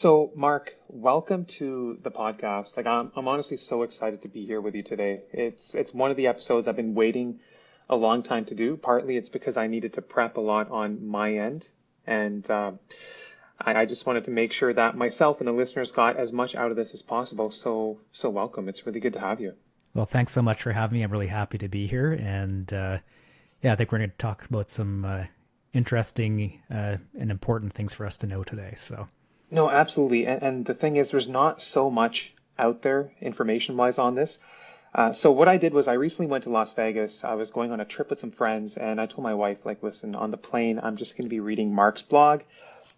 So, Mark, welcome to the podcast. I'm honestly so excited to be here with you today. It's one of the episodes I've been waiting a long time to do. Partly it's because I needed to prep a lot on my end, and I just wanted to make sure that myself and the listeners got as much out of this as possible. So welcome. It's really good to have you. Well, thanks so much for having me. I'm really happy to be here. And yeah, I think we're going to talk about some interesting and important things for us to know today. So, No, absolutely. And the thing is, there's not so much out there information-wise on this. So what I did was I recently went to Las Vegas. I was going on a trip with some friends, and I told my wife, like, listen, on the plane, I'm just going to be reading Mark's blog.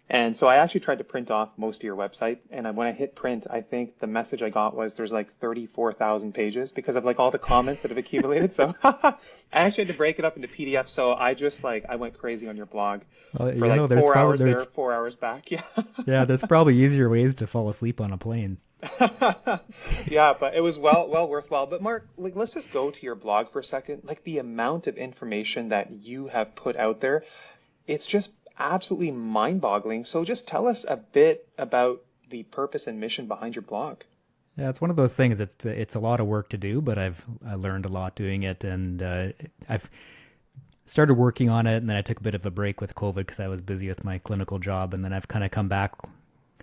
And so I actually tried to print off most of your website. And when I hit print, I think the message I got was there's like 34,000 pages because of like all the comments that have accumulated. So I actually had to break it up into PDF. So I went crazy on your blog well, for like there's 4 hours there, there's 4 hours back. Yeah. yeah, there's probably easier ways to fall asleep on a plane. Yeah, but it was well worthwhile. But Mark, like let's just go to your blog for a second. Like the amount of information that you have put out there, it's just absolutely mind-boggling. So just tell us a bit about the purpose and mission behind your blog. Yeah, it's one of those things. It's a lot of work to do, but I learned a lot doing it, and I've started working on it, and then I took a bit of a break with COVID because I was busy with my clinical job, and then I've kind of come back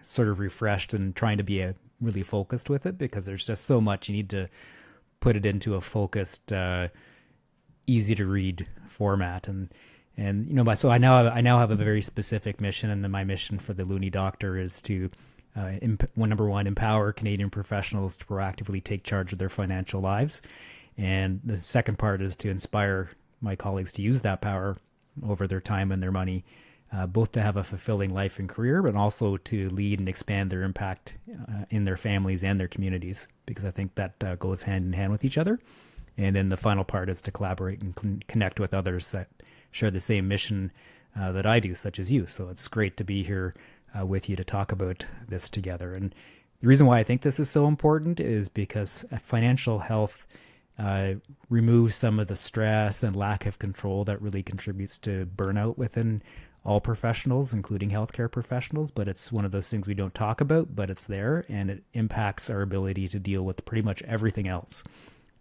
sort of refreshed and trying to be really focused with it because there's just so much you need to put it into a focused, easy to read format, and so I now have a very specific mission, and then my mission for the Loonie Doctor is to number one, empower Canadian professionals to proactively take charge of their financial lives, and the second part is to inspire my colleagues to use that power over their time and their money, both to have a fulfilling life and career, but also to lead and expand their impact in their families and their communities, because I think that goes hand in hand with each other. And then the final part is to collaborate and connect with others that share the same mission that I do, such as you. So it's great to be here with you to talk about this together. And the reason why I think this is so important is because financial health removes some of the stress and lack of control that really contributes to burnout within all professionals, including healthcare professionals. But it's one of those things we don't talk about, but it's there, and it impacts our ability to deal with pretty much everything else.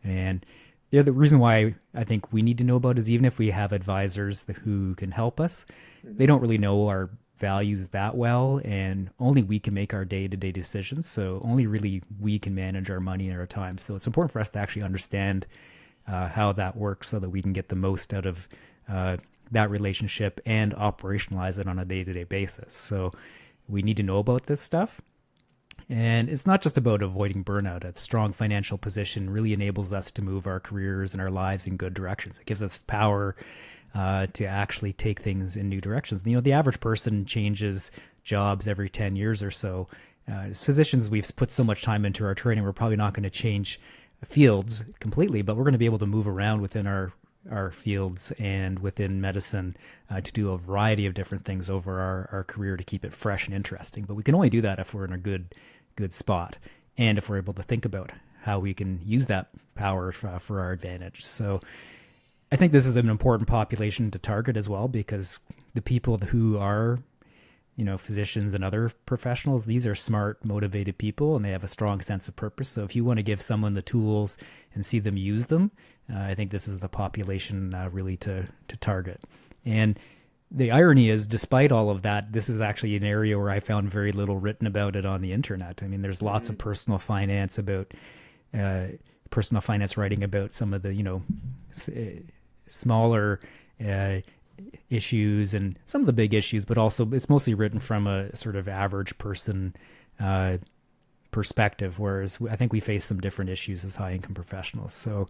And the reason why I think we need to know about it is even if we have advisors who can help us, they don't really know our values that well, and only we can make our day-to-day decisions. So only really we can manage our money and our time. So it's important for us to actually understand how that works so that we can get the most out of that relationship and operationalize it on a day-to-day basis. So we need to know about this stuff. And it's not just about avoiding burnout. A strong financial position really enables us to move our careers and our lives in good directions. It gives us power to actually take things in new directions. The average person changes jobs every 10 years or so. As physicians, we've put so much time into our training, we're probably not going to change fields completely, but we're going to be able to move around within our fields and within medicine to do a variety of different things over our career to keep it fresh and interesting. But we can only do that if we're in a good spot, and if we're able to think about how we can use that power for our advantage. So I think this is an important population to target as well, because the people who are physicians and other professionals, these are smart, motivated people, and they have a strong sense of purpose. So if you want to give someone the tools and see them use them, I think this is the population really to target. And the irony is, despite all of that, this is actually an area where I found very little written about it on the internet. I mean, there's lots of personal finance writing about some of the, smaller issues and some of the big issues, but also it's mostly written from a sort of average person perspective, whereas I think we face some different issues as high income professionals. So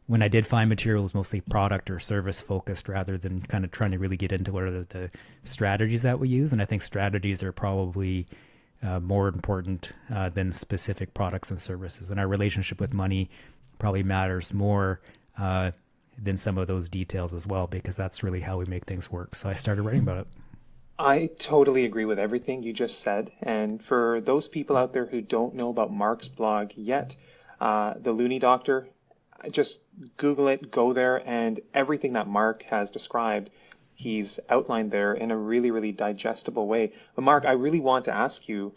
when I did find material, it was mostly product or service focused rather than kind of trying to really get into what are the strategies that we use. And I think strategies are probably more important than specific products and services. And our relationship with money probably matters more than some of those details as well, because that's really how we make things work. So I started writing about it. I totally agree with everything you just said. And for those people out there who don't know about Mark's blog yet, the Loonie Doctor, just Google it, go there, and everything that Mark has described he's outlined there in a really, really digestible way. But Mark, I really want to ask you,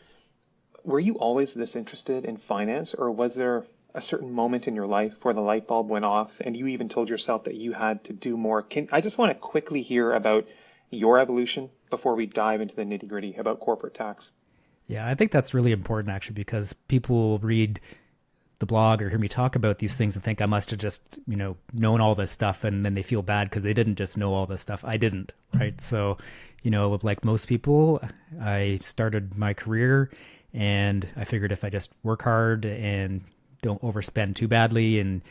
were you always this interested in finance, or was there a certain moment in your life where the light bulb went off and you even told yourself that you had to do more? I just want to quickly hear about your evolution before we dive into the nitty-gritty about corporate tax. Yeah, I think that's really important actually, because people will read the blog or hear me talk about these things and think I must have just, known all this stuff, and then they feel bad because they didn't just know all this stuff. I didn't, right? So, like most people, I started my career and I figured if I just work hard and don't overspend too badly and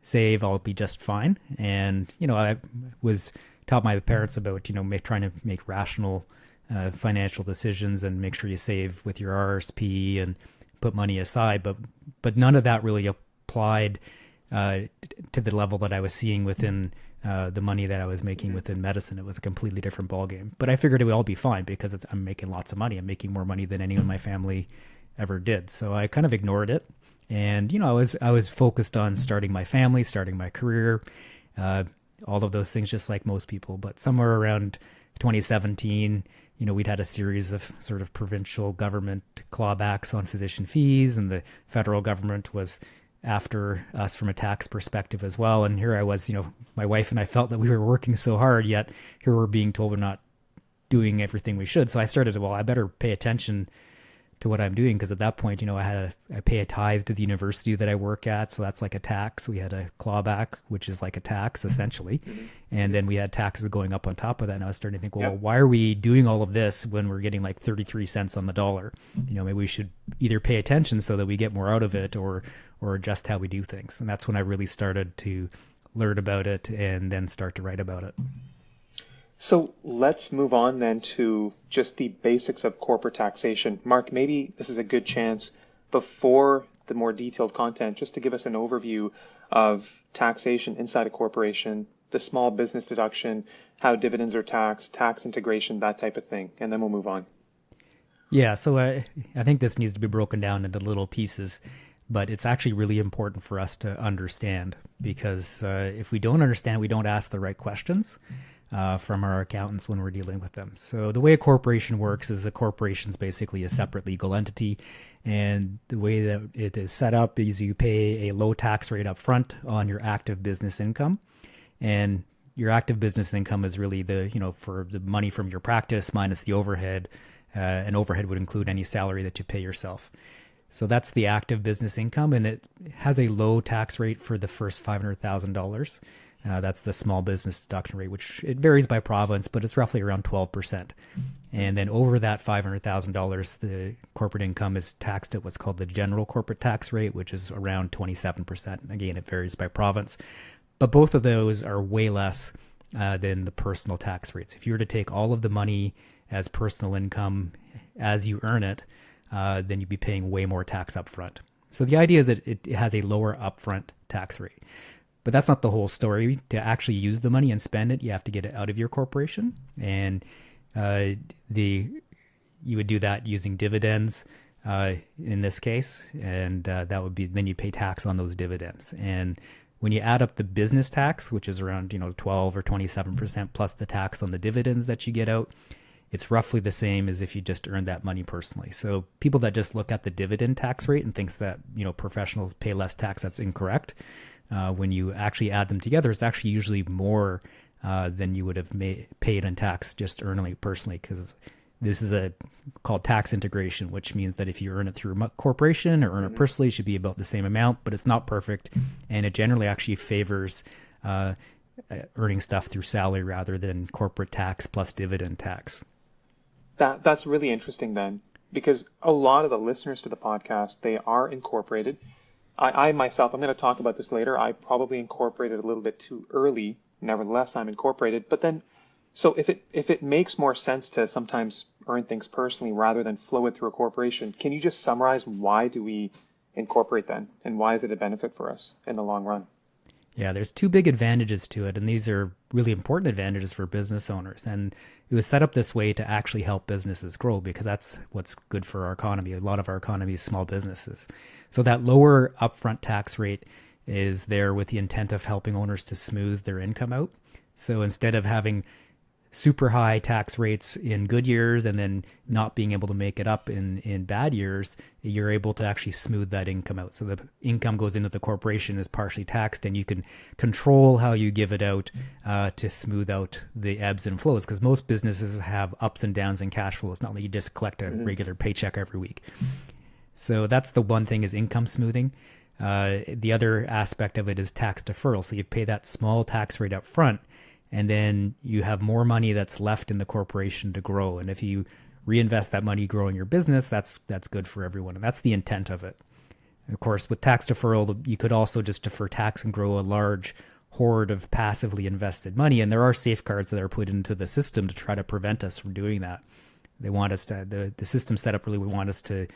save, I'll be just fine. And, I was taught my parents about, trying to make rational financial decisions and make sure you save with your RSP and put money aside. But none of that really applied to the level that I was seeing within the money that I was making within medicine. It was a completely different ballgame. But I figured it would all be fine because I'm making lots of money. I'm making more money than anyone in my family ever did. So I kind of ignored it. And, I was focused on starting my family, starting my career, all of those things, just like most people. But somewhere around 2017, we'd had a series of sort of provincial government clawbacks on physician fees, and the federal government was after us from a tax perspective as well. And here I was, my wife and I felt that we were working so hard, yet here we're being told we're not doing everything we should. So I started, I better pay attention to what I'm doing, because at that point, I pay a tithe to the university that I work at, so that's like a tax. We had a clawback, which is like a tax essentially, and then we had taxes going up on top of that. And I was starting to think, well, why are we doing all of this when we're getting like 33 cents on the dollar? Maybe we should either pay attention so that we get more out of it, or adjust how we do things. And that's when I really started to learn about it and then start to write about it. So let's move on then to just the basics of corporate taxation. Mark, maybe this is a good chance before the more detailed content, just to give us an overview of taxation inside a corporation, the small business deduction, how dividends are taxed, tax integration, that type of thing, and then we'll move on. Yeah, so I think this needs to be broken down into little pieces, but it's actually really important for us to understand, because if we don't understand, we don't ask the right questions from our accountants when we're dealing with them. So the way a corporation works is a corporation is basically a separate legal entity, and the way that it is set up is you pay a low tax rate up front on your active business income, and your active business income is really for the money from your practice minus the overhead, and overhead would include any salary that you pay yourself. So that's the active business income, and it has a low tax rate for the first $500,000. That's the small business deduction rate, which it varies by province, but it's roughly around 12%. And then over that $500,000, the corporate income is taxed at what's called the general corporate tax rate, which is around 27%. Again, it varies by province. But both of those are way less than the personal tax rates. If you were to take all of the money as personal income as you earn it, then you'd be paying way more tax up front. So the idea is that it has a lower upfront tax rate. But that's not the whole story. To actually use the money and spend it, you have to get it out of your corporation. And you would do that using dividends in this case. And that would be, then you pay tax on those dividends. And when you add up the business tax, which is around 12 or 27% plus the tax on the dividends that you get out, it's roughly the same as if you just earned that money personally. So people that just look at the dividend tax rate and thinks that professionals pay less tax, that's incorrect. When you actually add them together, it's actually usually more than you would have paid in tax just earning it personally, because this is called tax integration, which means that if you earn it through a corporation or earn it personally, it should be about the same amount, but it's not perfect, and it generally actually favors earning stuff through salary rather than corporate tax plus dividend tax. That's really interesting then, because a lot of the listeners to the podcast, they are incorporated. I myself, I'm going to talk about this later. I probably incorporated a little bit too early. Nevertheless, I'm incorporated. But then, so if it makes more sense to sometimes earn things personally rather than flow it through a corporation, can you just summarize why do we incorporate then, and why is it a benefit for us in the long run? Yeah, there's two big advantages to it, and these are really important advantages for business owners. And it was set up this way to actually help businesses grow, because that's what's good for our economy. A lot of our economy is small businesses. So that lower upfront tax rate is there with the intent of helping owners to smooth their income out. So instead of having super high tax rates in good years and then not being able to make it up in bad years, you're able to actually smooth that income out. So the income goes into the corporation, is partially taxed, and you can control how you give it out to smooth out the ebbs and flows, because most businesses have ups and downs in cash flow. It's not like you just collect a regular paycheck every week. So that's the one thing, is income smoothing. The other aspect of it is tax deferral. So you pay that small tax rate up front, and then you have more money that's left in the corporation to grow. And if you reinvest that money growing your business, that's good for everyone. And that's the intent of it. And of course, with tax deferral, you could also just defer tax and grow a large hoard of passively invested money. And there are safeguards that are put into the system to try to prevent us from doing that. They want us to, the system set up really would want us to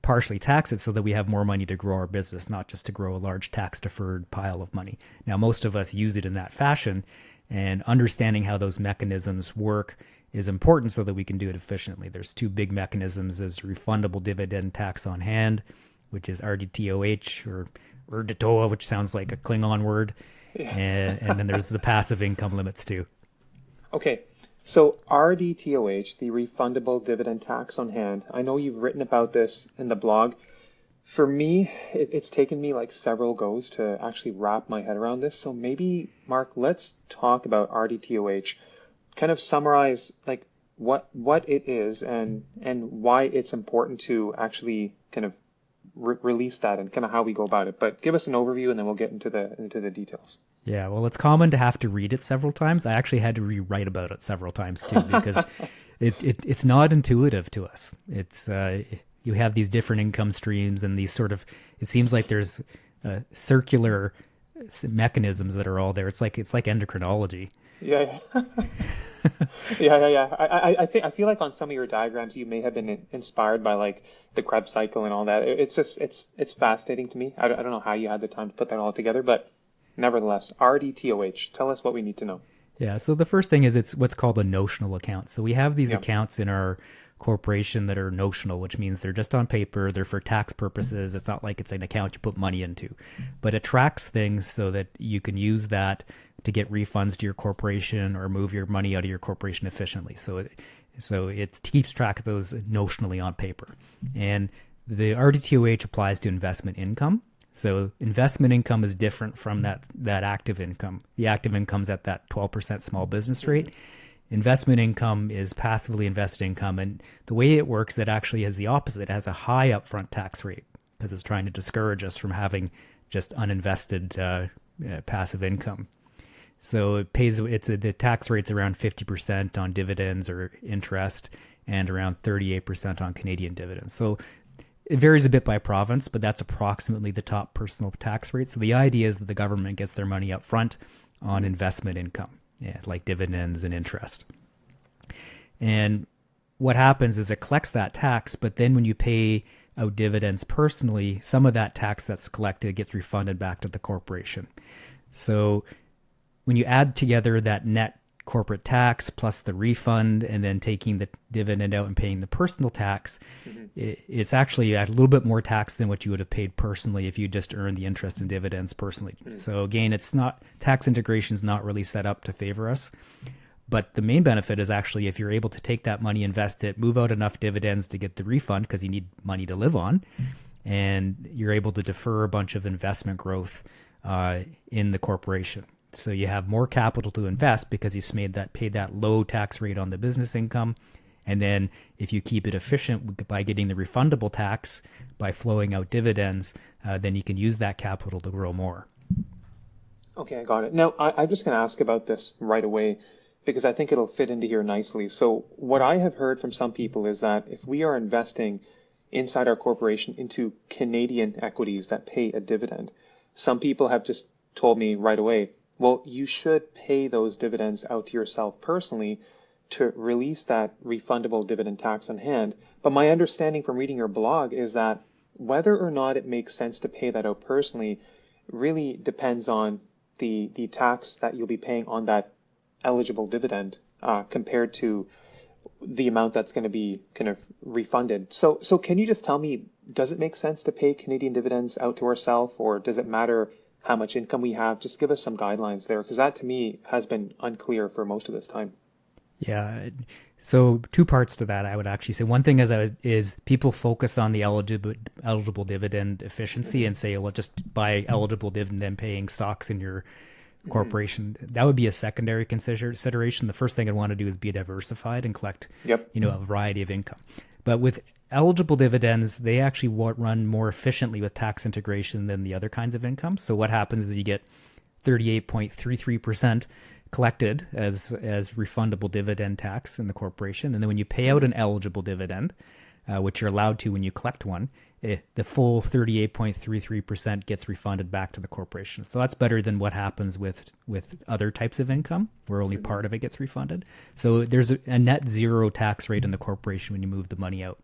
partially tax it so that we have more money to grow our business, not just to grow a large tax deferred pile of money. Now, most of us use it in that fashion, and understanding how those mechanisms work is important so that we can do it efficiently. There's two big mechanisms. There's refundable dividend tax on hand, which is RDTOH, or RDTOH, which sounds like a Klingon word. Yeah. And then there's the passive income limits too. Okay. So RDTOH, the refundable dividend tax on hand, I know you've written about this in the blog. For me, it's taken me like several goes to actually wrap my head around this. So maybe, Mark, let's talk about RDTOH. Kind of summarize like what it is and why it's important to actually kind of release that, and kind of how we go about it. But give us an overview, and then we'll get into the details. Yeah, well, it's common to have to read it several times. I actually had to rewrite about it several times too, because it's not intuitive to us. It's you have these different income streams and these sort of, it seems like there's circular mechanisms that are all there. It's like endocrinology. Yeah. Yeah. I feel like on some of your diagrams you may have been inspired by like the Krebs cycle and all that. It's fascinating to me. I don't know how you had the time to put that all together, but nevertheless, RDTOH, tell us what we need to know. Yeah, so the first thing is it's what's called a notional account. So we have these accounts in our corporation that are notional, which means they're just on paper, they're for tax purposes. It's not like it's an account you put money into, but it tracks things so that you can use that to get refunds to your corporation or move your money out of your corporation efficiently. So it keeps track of those notionally on paper. And the RDTOH applies to investment income. So investment income is different from that active income. The active income's at that 12% small business rate. Investment income is passively invested income. And the way it works, it actually has the opposite. It has a high upfront tax rate because it's trying to discourage us from having just uninvested passive income. So the tax rate's around 50% on dividends or interest, and around 38% on Canadian dividends. So it varies a bit by province, but that's approximately the top personal tax rate. So the idea is that the government gets their money up front on investment income, like dividends and interest. And what happens is it collects that tax, but then when you pay out dividends personally, some of that tax that's collected gets refunded back to the corporation. So when you add together that net corporate tax plus the refund and then taking the dividend out and paying the personal tax, it's actually a little bit more tax than what you would have paid personally if you just earned the interest and dividends personally. So again, it's not, tax integration is not really set up to favor us. But the main benefit is actually if you're able to take that money, invest it, move out enough dividends to get the refund because you need money to live on, and you're able to defer a bunch of investment growth in the corporation. So you have more capital to invest because you paid that low tax rate on the business income. And then if you keep it efficient by getting the refundable tax by flowing out dividends, then you can use that capital to grow more. Okay, I got it. Now, I'm just going to ask about this right away because I think it'll fit into here nicely. So what I have heard from some people is that if we are investing inside our corporation into Canadian equities that pay a dividend, some people have just told me right away, well, you should pay those dividends out to yourself personally to release that refundable dividend tax on hand. But my understanding from reading your blog is that whether or not it makes sense to pay that out personally really depends on the tax that you'll be paying on that eligible dividend compared to the amount that's going to be kind of refunded. So can you just tell me, does it make sense to pay Canadian dividends out to ourselves, or does it matter how much income we have? Just give us some guidelines there, because that to me has been unclear for most of this time. Yeah. So two parts to that, I would actually say. One thing is people focus on the eligible dividend efficiency and say, well, just buy eligible dividend paying stocks in your corporation. That would be a secondary consideration. The first thing I'd want to do is be diversified and collect, Yep. a variety of income. But with eligible dividends, they actually run more efficiently with tax integration than the other kinds of income. So what happens is you get 38.33% collected as refundable dividend tax in the corporation. And then when you pay out an eligible dividend, which you're allowed to when you collect one, the full 38.33% gets refunded back to the corporation. So that's better than what happens with other types of income, where only part of it gets refunded. So there's a net zero tax rate in the corporation when you move the money out.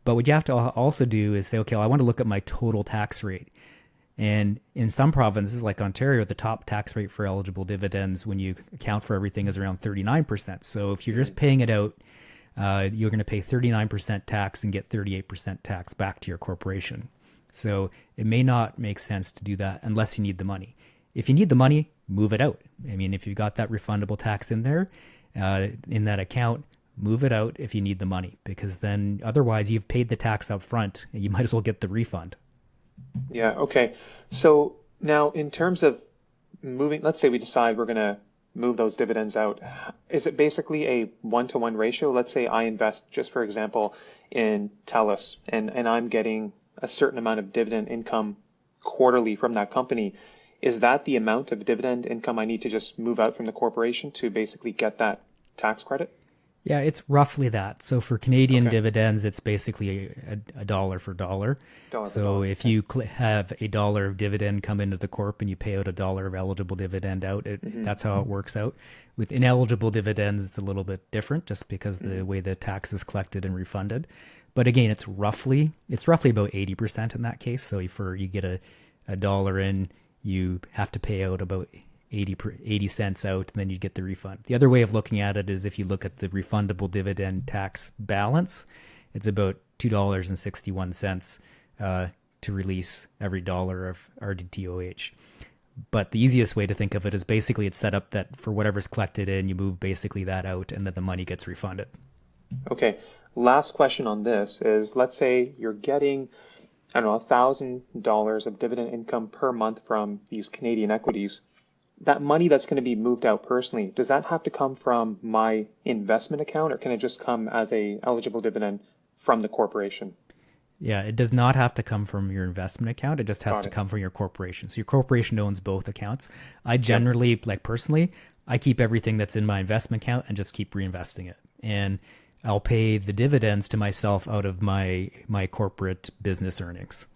But what you have to also do is say, okay, well, I want to look at my total tax rate. And in some provinces like Ontario, the top tax rate for eligible dividends when you account for everything is around 39%. So if you're just paying it out, you're going to pay 39% tax and get 38% tax back to your corporation. So it may not make sense to do that unless you need the money. If you need the money, move it out. I mean, if you've got that refundable tax in there, in that account, move it out if you need the money, because then otherwise you've paid the tax up front and you might as well get the refund. Yeah, okay. So now in terms of moving, let's say we decide we're going to move those dividends out. Is it basically a 1-to-1 ratio? Let's say I invest, just for example, in TELUS, and I'm getting a certain amount of dividend income quarterly from that company. Is that the amount of dividend income I need to just move out from the corporation to basically get that tax credit? Yeah, it's roughly that. So for Canadian dividends, it's basically a dollar for dollar. So if you have a dollar of dividend come into the corp and you pay out a dollar of eligible dividend out, that's how it works out. With ineligible dividends, it's a little bit different just because the way the tax is collected and refunded. But again, it's roughly about 80% in that case. So you get a dollar in, you have to pay out about 80 cents out, and then you get the refund. The other way of looking at it is if you look at the refundable dividend tax balance, it's about $2.61 to release every dollar of RDTOH. But the easiest way to think of it is basically it's set up that for whatever's collected in, you move basically that out, and then the money gets refunded. Okay. Last question on this is, let's say you're getting, I don't know, $1,000 of dividend income per month from these Canadian equities. That money that's going to be moved out personally, does that have to come from my investment account, or can it just come as a eligible dividend from the corporation? Yeah, it does not have to come from your investment account. It just has to come from your corporation. So your corporation owns both accounts. I generally, personally, I keep everything that's in my investment account and just keep reinvesting it. And I'll pay the dividends to myself out of my corporate business earnings.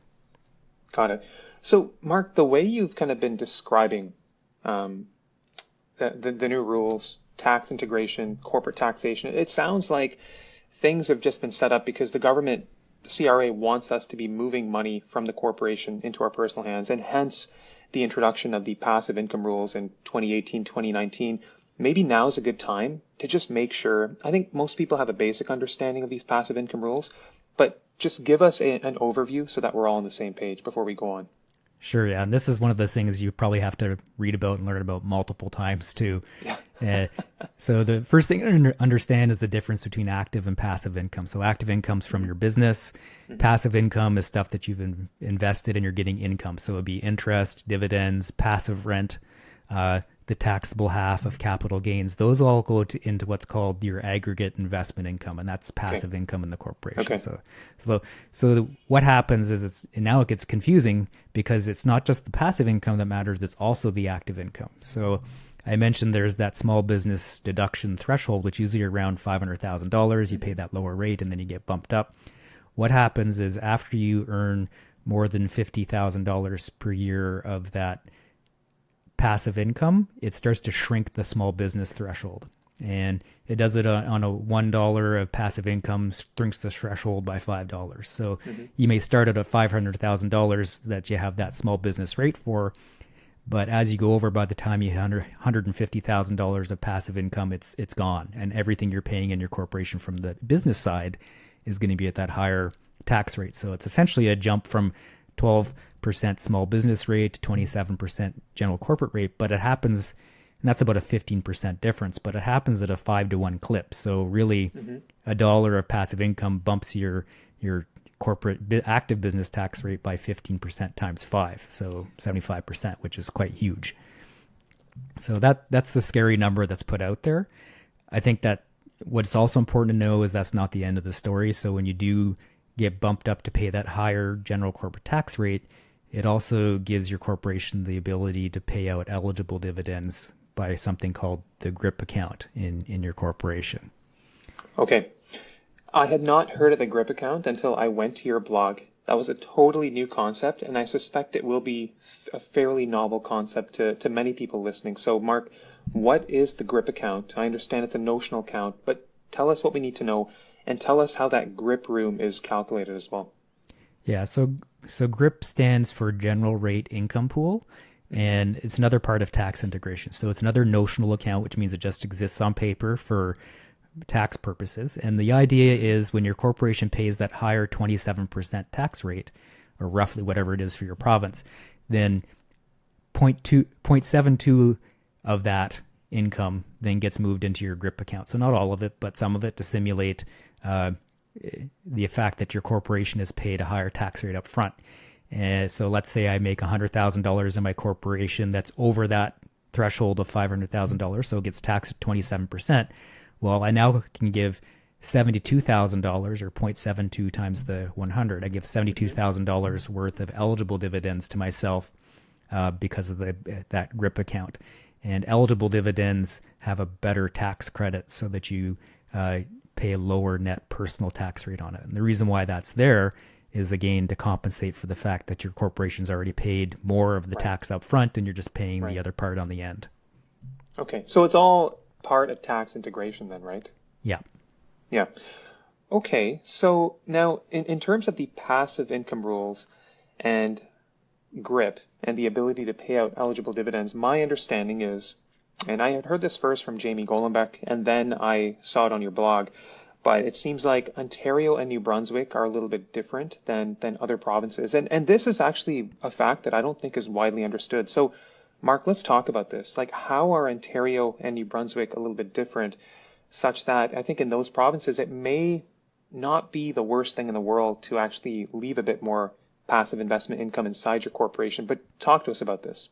Got it. So, Mark, the way you've kind of been describing the new rules, tax integration, corporate taxation, it sounds like things have just been set up because the government, CRA, wants us to be moving money from the corporation into our personal hands, and hence the introduction of the passive income rules in 2018, 2019. Maybe now is a good time to just make sure. I think most people have a basic understanding of these passive income rules, but just give us an overview so that we're all on the same page before we go on. Sure, yeah. And this is one of those things you probably have to read about and learn about multiple times too. Yeah. So the first thing to understand is the difference between active and passive income. So active income's from your business. Passive income is stuff that you've invested and you're getting income. So it'd be interest, dividends, passive rent, the taxable half of capital gains. Those all go into what's called your aggregate investment income, and that's passive income in the corporation. So what happens is now it gets confusing because it's not just the passive income that matters, it's also the active income. So I mentioned there's that small business deduction threshold, which usually around $500,000. You pay that lower rate and then you get bumped up. What happens is after you earn more than $50,000 per year of that passive income, it starts to shrink the small business threshold. And it does it on a $1 of passive income, shrinks the threshold by $5. So you may start at a $500,000 that you have that small business rate for, but as you go over, by the time you have $150,000 of passive income, it's gone. And everything you're paying in your corporation from the business side is going to be at that higher tax rate. So it's essentially a jump from 12% small business rate, 27% general corporate rate, but it happens, and that's about a 15% difference, but it happens at a 5-to-1 clip. So really, a dollar of passive income bumps your corporate active business tax rate by 15% times 5, so 75%, which is quite huge. So that's the scary number that's put out there. I think that what's also important to know is that's not the end of the story. So when you do get bumped up to pay that higher general corporate tax rate, it also gives your corporation the ability to pay out eligible dividends by something called the GRIP account in your corporation. Okay. I had not heard of the GRIP account until I went to your blog. That was a totally new concept, and I suspect it will be a fairly novel concept to many people listening. So, Mark, what is the GRIP account? I understand it's a notional account, but tell us what we need to know, and tell us how that GRIP room is calculated as well. Yeah, so GRIP stands for General Rate Income Pool, and it's another part of tax integration. So it's another notional account, which means it just exists on paper for tax purposes. And the idea is when your corporation pays that higher 27% tax rate, or roughly whatever it is for your province, then 0.72 of that income then gets moved into your GRIP account. So not all of it, but some of it to simulate the fact that your corporation has paid a higher tax rate up front. And so let's say I make $100,000 in my corporation that's over that threshold of $500,000, so it gets taxed at 27%. Well, I now can give $72,000 or 0.72 times the 100. I give $72,000 worth of eligible dividends to myself because of that GRIP account. And eligible dividends have a better tax credit so that you pay a lower net personal tax rate on it. And the reason why that's there is, again, to compensate for the fact that your corporation's already paid more of the tax up front and you're just paying the other part on the end. Okay, so it's all part of tax integration then, right? Yeah. Yeah. Okay, so now in terms of the passive income rules and GRIP and the ability to pay out eligible dividends, my understanding is, and I had heard this first from Jamie Golenbeck, and then I saw it on your blog, but it seems like Ontario and New Brunswick are a little bit different than other provinces. And this is actually a fact that I don't think is widely understood. So, Mark, let's talk about this. Like, how are Ontario and New Brunswick a little bit different, such that I think in those provinces it may not be the worst thing in the world to actually leave a bit more passive investment income inside your corporation? But talk to us about this.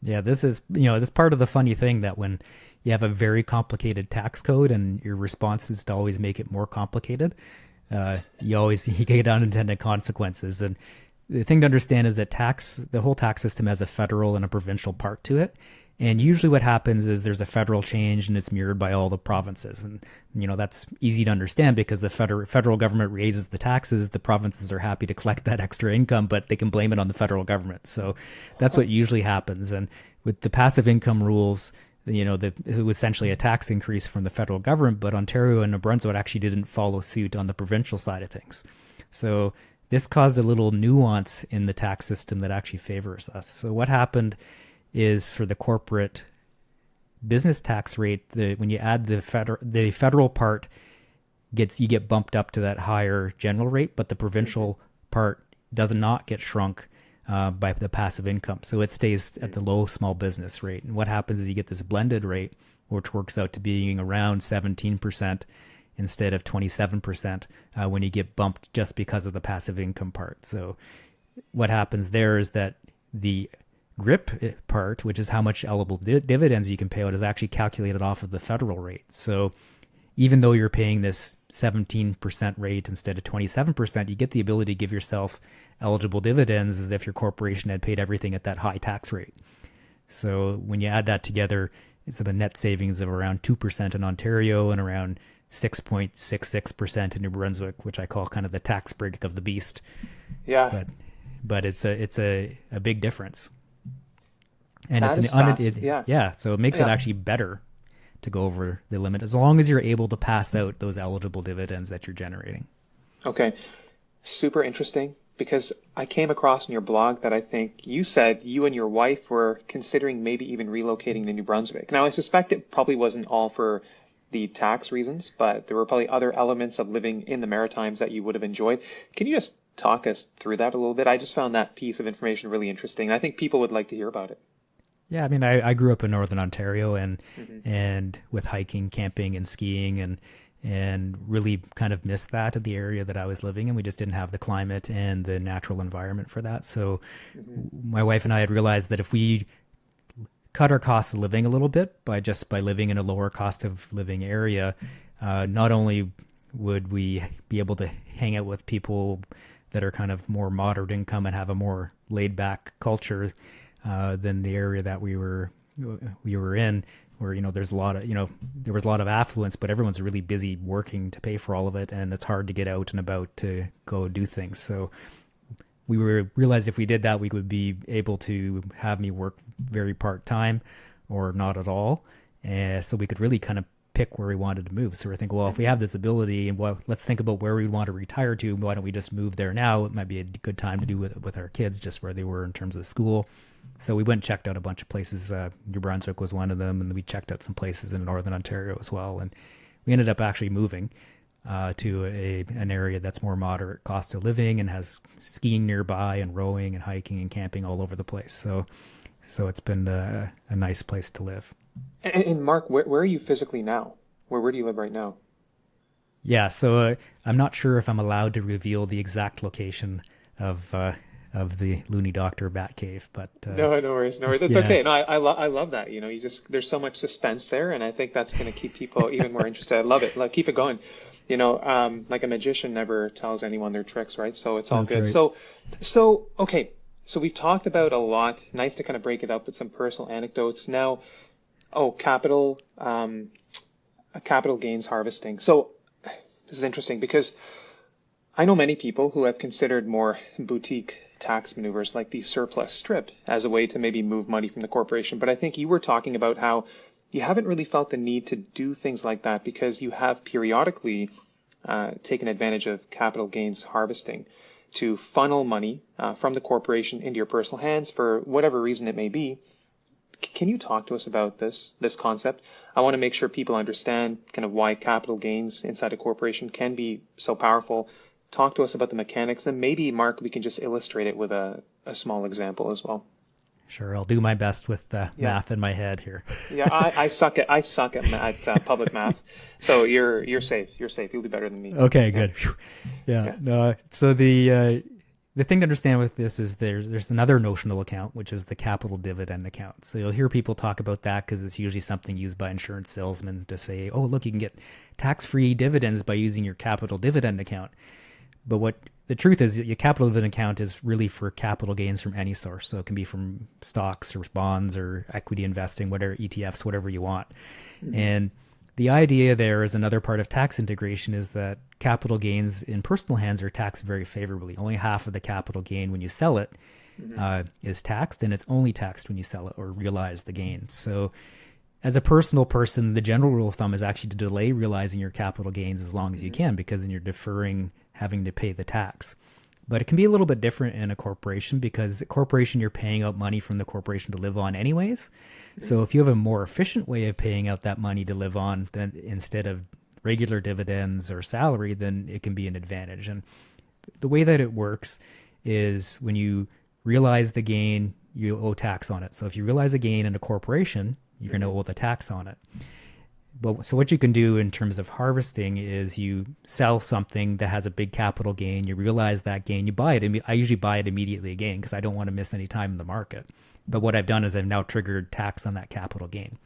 Yeah, this is, this part of the funny thing that when you have a very complicated tax code and your response is to always make it more complicated, you get unintended consequences. And the thing to understand is that the whole tax system has a federal and a provincial part to it. And usually what happens is there's a federal change and it's mirrored by all the provinces. And, that's easy to understand because the federal government raises the taxes. The provinces are happy to collect that extra income, but they can blame it on the federal government. So that's what usually happens. And with the passive income rules, it was essentially a tax increase from the federal government, but Ontario and New Brunswick actually didn't follow suit on the provincial side of things. So this caused a little nuance in the tax system that actually favors us. So what happened is for the corporate business tax rate, when you add the federal part, you get bumped up to that higher general rate, but the provincial part does not get shrunk by the passive income. So it stays at the low small business rate. And what happens is you get this blended rate, which works out to being around 17% instead of 27% when you get bumped just because of the passive income part. So what happens there is that the GRIP part, which is how much eligible dividends you can pay out, is actually calculated off of the federal rate. So even though you're paying this 17% rate instead of 27%, you get the ability to give yourself eligible dividends as if your corporation had paid everything at that high tax rate. So when you add that together, it's a net savings of around 2% in Ontario and around 6.66% in New Brunswick, which I call kind of the tax break of the beast. Yeah. But it's a big difference. And that it's so it makes it actually better to go over the limit as long as you're able to pass out those eligible dividends that you're generating. Okay. Super interesting, because I came across in your blog that I think you said you and your wife were considering maybe even relocating to New Brunswick. Now, I suspect it probably wasn't all for the tax reasons, but there were probably other elements of living in the Maritimes that you would have enjoyed. Can you just talk us through that a little bit? I just found that piece of information really interesting. I think people would like to hear about it. Yeah, I mean, I grew up in Northern Ontario Hmm. and with hiking, camping, and skiing, and really kind of missed that in the area that I was living in. We just didn't have the climate and the natural environment for that. So Hmm. my wife and I had realized that if we cut our cost of living a little bit by living in a lower cost of living area, not only would we be able to hang out with people that are kind of more moderate income and have a more laid back culture than the area that we were in, where there's a lot of there was a lot of affluence, but everyone's really busy working to pay for all of it, and it's hard to get out and about to go do things. So we realized if we did that, we would be able to have me work very part time or not at all, and so we could really kind of pick where we wanted to move. So we're thinking, well, if we have this ability, and let's think about where we want to retire to. Why don't we just move there now? It might be a good time to do it with our kids, just where they were in terms of school. So we went and checked out a bunch of places. New Brunswick was one of them, and we checked out some places in Northern Ontario as well. And we ended up actually moving to an area that's more moderate cost of living and has skiing nearby and rowing and hiking and camping all over the place. So it's been a nice place to live. And Mark, where are you physically now? Where do you live right now? Yeah, so I'm not sure if I'm allowed to reveal the exact location of the Loonie Doctor Bat Cave, but No, no worries, no worries. It's yeah, okay. No, I love that. You just there's so much suspense there, and I think that's going to keep people even more interested. I love it. Keep it going. Like a magician never tells anyone their tricks, right? So it's all that's good. right. So okay. So we've talked about a lot. Nice to kind of break it up with some personal anecdotes. Now, capital gains harvesting. So this is interesting because I know many people who have considered more boutique tax maneuvers like the surplus strip as a way to maybe move money from the corporation. But I think you were talking about how you haven't really felt the need to do things like that because you have periodically taken advantage of capital gains harvesting to funnel money from the corporation into your personal hands for whatever reason it may be. Can you talk to us about this concept? I want to make sure people understand kind of why capital gains inside a corporation can be so powerful. Talk to us about the mechanics, and maybe, Mark, we can just illustrate it with a small example as well. Sure, I'll do my best with Yeah, math in my head here. yeah. I suck at public math, so you're safe. You're safe. You'll do better than me. Okay, Yeah, good. Phew. Yeah. yeah. No. So the thing to understand with this is there's another notional account, which is the capital dividend account. So you'll hear people talk about that because it's usually something used by insurance salesmen to say, oh, look, you can get tax-free dividends by using your capital dividend account. But what the truth is, your capital dividend account is really for capital gains from any source. So it can be from stocks or bonds or equity investing, whatever, ETFs, whatever you want. Hmm. And the idea there is another part of tax integration is that capital gains in personal hands are taxed very favorably. Only half of the capital gain when you sell it Hmm. is taxed, and it's only taxed when you sell it or realize the gain. So as a personal person, the general rule of thumb is actually to delay realizing your capital gains as long as you Hmm. can, because then you're deferring having to pay the tax. But it can be a little bit different in a corporation because a corporation, you're paying out money from the corporation to live on anyways. So if you have a more efficient way of paying out that money to live on than instead of regular dividends or salary, then it can be an advantage. And the way that it works is when you realize the gain, you owe tax on it. So if you realize a gain in a corporation, you're going to Hmm. owe the tax on it. But so what you can do in terms of harvesting is you sell something that has a big capital gain, you realize that gain, you buy it. I usually buy it immediately again because I don't want to miss any time in the market. But what I've done is I've now triggered tax on that capital gain.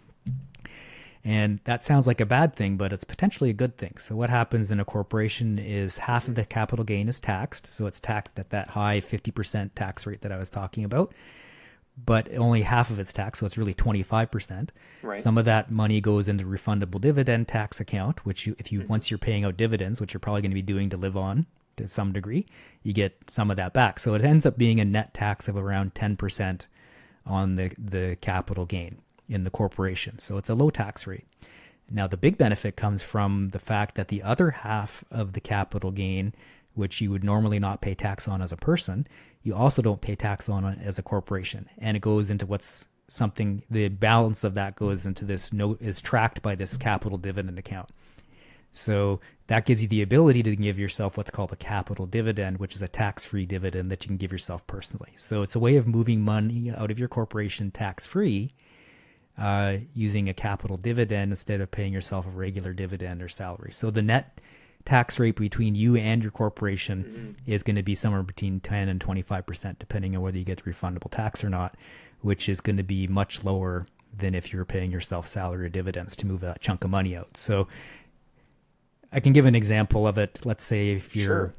And that sounds like a bad thing, but it's potentially a good thing. So what happens in a corporation is half of the capital gain is taxed. So it's taxed at that high 50% tax rate that I was talking about, but only half of it's taxed. So it's really 25%. Right. Some of that money goes into refundable dividend tax account, which Hmm. once you're paying out dividends, which you're probably going to be doing to live on to some degree, you get some of that back. So it ends up being a net tax of around 10% on the capital gain in the corporation. So it's a low tax rate. Now, the big benefit comes from the fact that the other half of the capital gain, which you would normally not pay tax on as a person, you also don't pay tax on it as a corporation. And it goes into the balance of that goes into this note is tracked by this capital dividend account. So that gives you the ability to give yourself what's called a capital dividend, which is a tax-free dividend that you can give yourself personally. So it's a way of moving money out of your corporation tax-free, using a capital dividend instead of paying yourself a regular dividend or salary. So the net tax rate between you and your corporation is going to be somewhere between 10 and 25%, depending on whether you get refundable tax or not, which is going to be much lower than if you're paying yourself salary or dividends to move that chunk of money out. So I can give an example of it. Let's say if you're, Sure.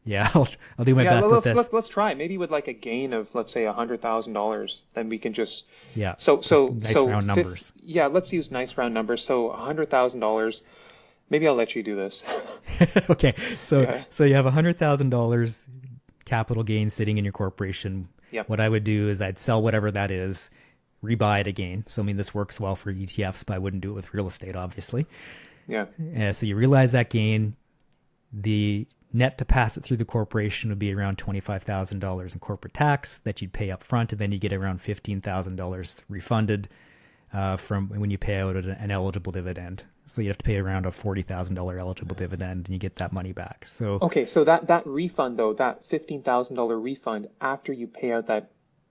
yeah, I'll do my best with this. Let's try. Maybe with like a gain of, let's say, $100,000, then we can just, Yeah, nice so round numbers. yeah, let's use nice round numbers. So $100,000, maybe I'll let you do this. Okay, so Yeah. so you have $100,000 capital gain sitting in your corporation. Yep. What I would do is I'd sell whatever that is, rebuy it again. So I mean, this works well for ETFs, but I wouldn't do it with real estate, obviously. Yeah. So you realize that gain. The net to pass it through the corporation would be around $25,000 in corporate tax that you'd pay up front, and then you get around $15,000 refunded from when you pay out an eligible dividend. So you have to pay around a $40,000 eligible dividend, and you get that money back. So Okay, so that refund though, that $15,000 refund after you pay out that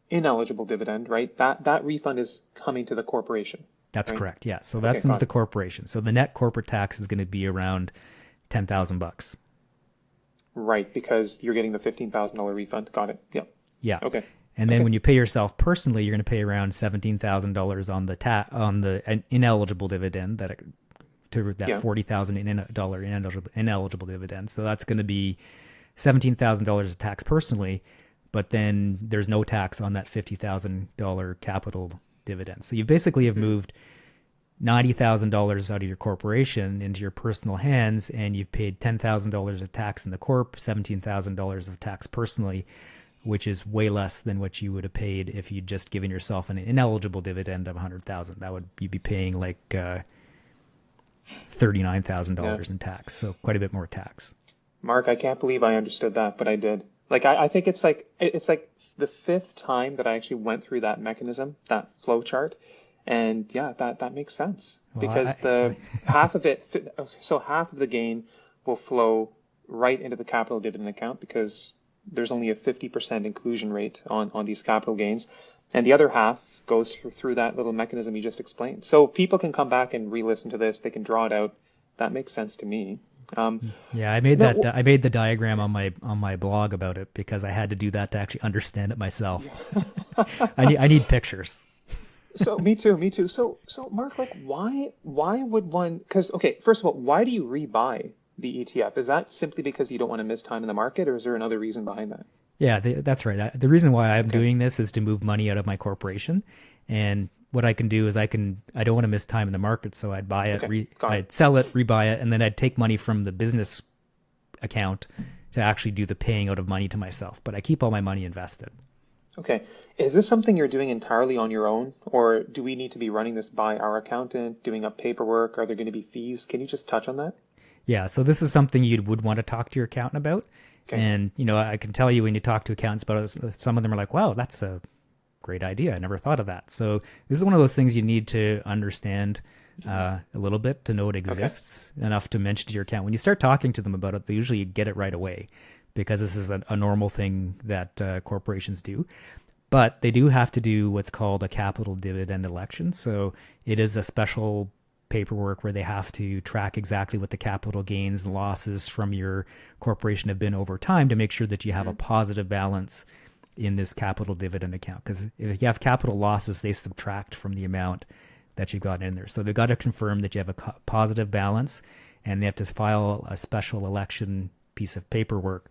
ineligible dividend, right? That refund is coming to the corporation. that's Right. correct. Yeah. So Okay, that's into got the it. corporation. So the net corporate tax is going to be around $10,000. Right, because you're getting the $15,000 refund. Got it. Yep. Yeah. Okay. And then Okay. when you pay yourself personally, you're going to pay around $17,000 on the an ineligible dividend to that Yeah. $40,000 ineligible dividend. So that's going to be $17,000 of tax personally, but then there's no tax on that $50,000 capital dividend. So you basically have moved $90,000 out of your corporation into your personal hands, and you've paid $10,000 of tax in the corp, $17,000 of tax personally, which is way less than what you would have paid if you'd just given yourself an ineligible dividend of $100,000. That would you'd be paying like $39,000 in tax, so quite a bit more tax. Mark, I can't believe I understood that, but I did. Like I think it's like the fifth time that I actually went through that mechanism, that flow chart, and yeah, that makes sense Well, because the half of it, so half of the gain will flow right into the capital dividend account because there's only a 50% inclusion rate on these capital gains, and the other half goes through that little mechanism you just explained. So people can come back and re-listen to this. They can draw it out. That makes sense to me. Yeah, I made that. I made the diagram on my blog about it because I had to do that to actually understand it myself. I need pictures. So me too. So Mark, like why would one? Because okay, first of all, why do you rebuy the ETF? Is that simply because you don't want to miss time in the market, or is there another reason behind that? Yeah, that's right. The reason why I'm doing this is to move money out of my corporation, and what I can do is I don't want to miss time in the market, so I'd buy it, Okay, got it. I'd sell it, rebuy it, and then I'd take money from the business account to actually do the paying out of money to myself. But I keep all my money invested. Okay, is this something you're doing entirely on your own, or do we need to be running this by our accountant, doing up paperwork? Are there going to be fees? Can you just touch on that? Yeah, so this is something you would want to talk to your accountant about. Okay. And, I can tell you when you talk to accountants about it, some of them are like, wow, that's a great idea. I never thought of that. So this is one of those things you need to understand a little bit to know it exists enough to mention to your accountant. When you start talking to them about it, they usually get it right away because this is a normal thing that corporations do. But they do have to do what's called a capital dividend election. So it is a special paperwork where they have to track exactly what the capital gains and losses from your corporation have been over time to make sure that you have a positive balance in this capital dividend account. Because if you have capital losses, they subtract from the amount that you've got in there. So they've got to confirm that you have a positive balance, and they have to file a special election piece of paperwork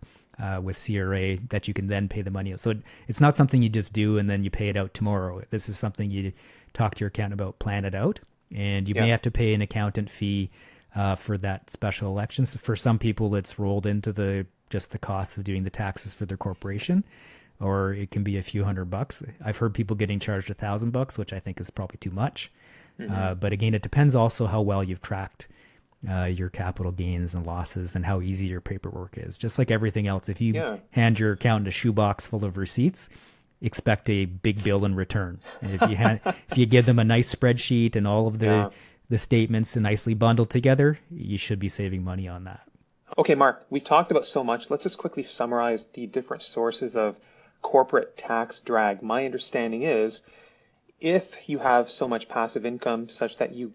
with CRA that you can then pay the money. So it's not something you just do and then you pay it out tomorrow. This is something you talk to your accountant about, plan it out. And you may have to pay an accountant fee for that special election. So for some people, it's rolled into just the cost of doing the taxes for their corporation, or it can be a few $100. I've heard people getting charged $1,000, which I think is probably too much. But again, it depends also how well you've tracked your capital gains and losses and how easy your paperwork is. Just like everything else, if you hand your accountant a shoebox full of receipts, expect a big bill in return. And if you give them a nice spreadsheet and all of the the statements nicely bundled together, you should be saving money on that. Okay, Mark, we've talked about so much. Let's just quickly summarize the different sources of corporate tax drag. My understanding is if you have so much passive income such that you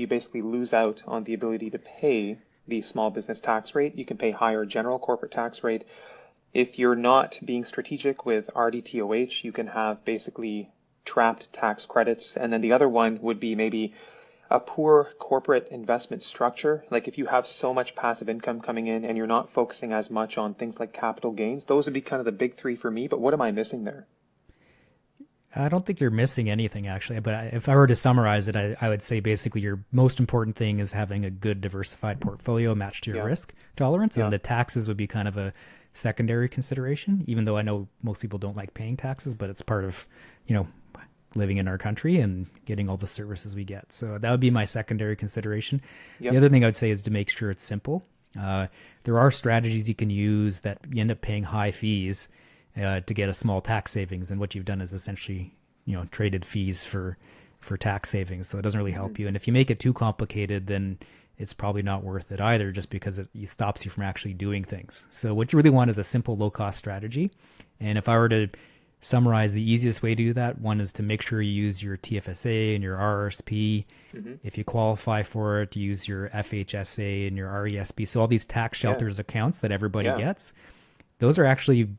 basically lose out on the ability to pay the small business tax rate, you can pay higher general corporate tax rate. If you're not being strategic with RDTOH, you can have basically trapped tax credits. And then the other one would be maybe a poor corporate investment structure. Like if you have so much passive income coming in and you're not focusing as much on things like capital gains, those would be kind of the big three for me. But what am I missing there? I don't think you're missing anything, actually. But if I were to summarize it, I would say basically your most important thing is having a good diversified portfolio matched to your risk tolerance. And the taxes would be kind of a secondary consideration, even though I know most people don't like paying taxes, but it's part of, living in our country and getting all the services we get. So that would be my secondary consideration. The other thing I would say is to make sure it's simple. There are strategies you can use that you end up paying high fees to get a small tax savings. And what you've done is essentially, traded fees for tax savings. So it doesn't really help you. And if you make it too complicated, then it's probably not worth it either, just because it stops you from actually doing things. So what you really want is a simple low-cost strategy. And if I were to summarize the easiest way to do that, one is to make sure you use your TFSA and your RRSP. If you qualify for it, use your FHSA and your RESP. So all these tax shelters accounts that everybody gets, those are actually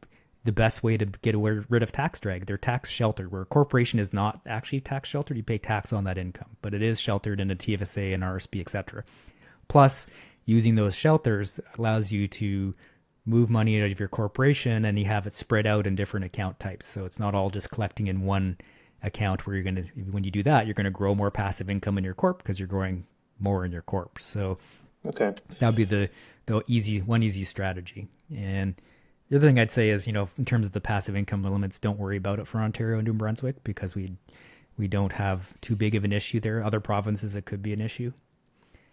the best way to get rid of tax drag. They're tax sheltered, where a corporation is not actually tax sheltered. You pay tax on that income, but it is sheltered in a TFSA and RSP, etc. Plus, using those shelters allows you to move money out of your corporation and you have it spread out in different account types. So it's not all just collecting in one account where when you do that, you're going to grow more passive income in your corp because you're growing more in your corp. So that would be the easy strategy. And the other thing I'd say is, in terms of the passive income limits, don't worry about it for Ontario and New Brunswick because we don't have too big of an issue there. Other provinces, it could be an issue.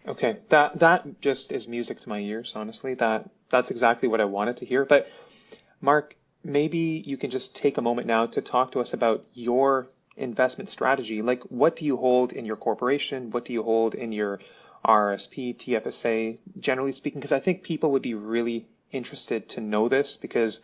Okay, that just is music to my ears, honestly. That's exactly what I wanted to hear. But Mark, maybe you can just take a moment now to talk to us about your investment strategy. Like, what do you hold in your corporation? What do you hold in your RSP, TFSA, generally speaking? Because I think people would be really interested to know this, because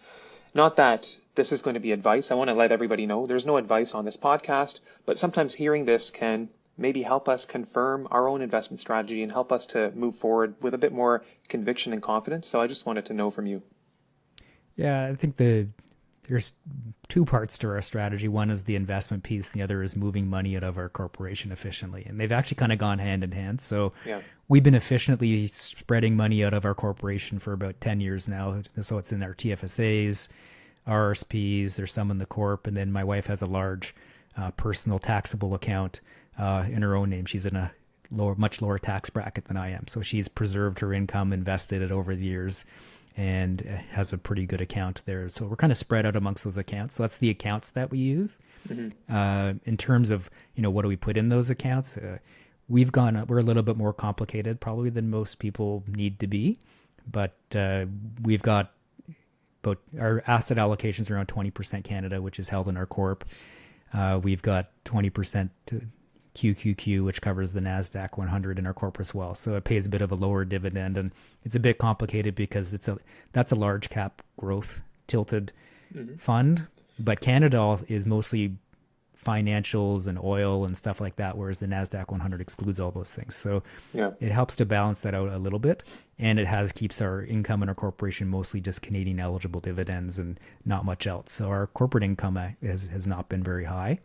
not that this is going to be advice. I want to let everybody know there's no advice on this podcast, but sometimes hearing this can maybe help us confirm our own investment strategy and help us to move forward with a bit more conviction and confidence. So I just wanted to know from you. Yeah, I think there's two parts to our strategy. One is the investment piece. The other is moving money out of our corporation efficiently. And they've actually kind of gone hand in hand. So we've been efficiently spreading money out of our corporation for about 10 years now. So it's in our TFSAs, RSPs, there's some in the corp. And then my wife has a large personal taxable account in her own name. She's in a much lower tax bracket than I am. So she's preserved her income, invested it over the years, and has a pretty good account there. So we're kind of spread out amongst those accounts. So that's the accounts that we use. In terms of, what do we put in those accounts? We're a little bit more complicated probably than most people need to be, but we've got about our asset allocations around 20% Canada, which is held in our corp. We've got 20% to QQQ, which covers the NASDAQ 100 in our corp as well. So it pays a bit of a lower dividend, and it's a bit complicated because that's a large cap growth tilted fund. But Canada is mostly financials and oil and stuff like that, whereas the NASDAQ 100 excludes all those things. So it helps to balance that out a little bit, and it keeps our income in our corporation mostly just Canadian eligible dividends and not much else. So our corporate income has not been very high.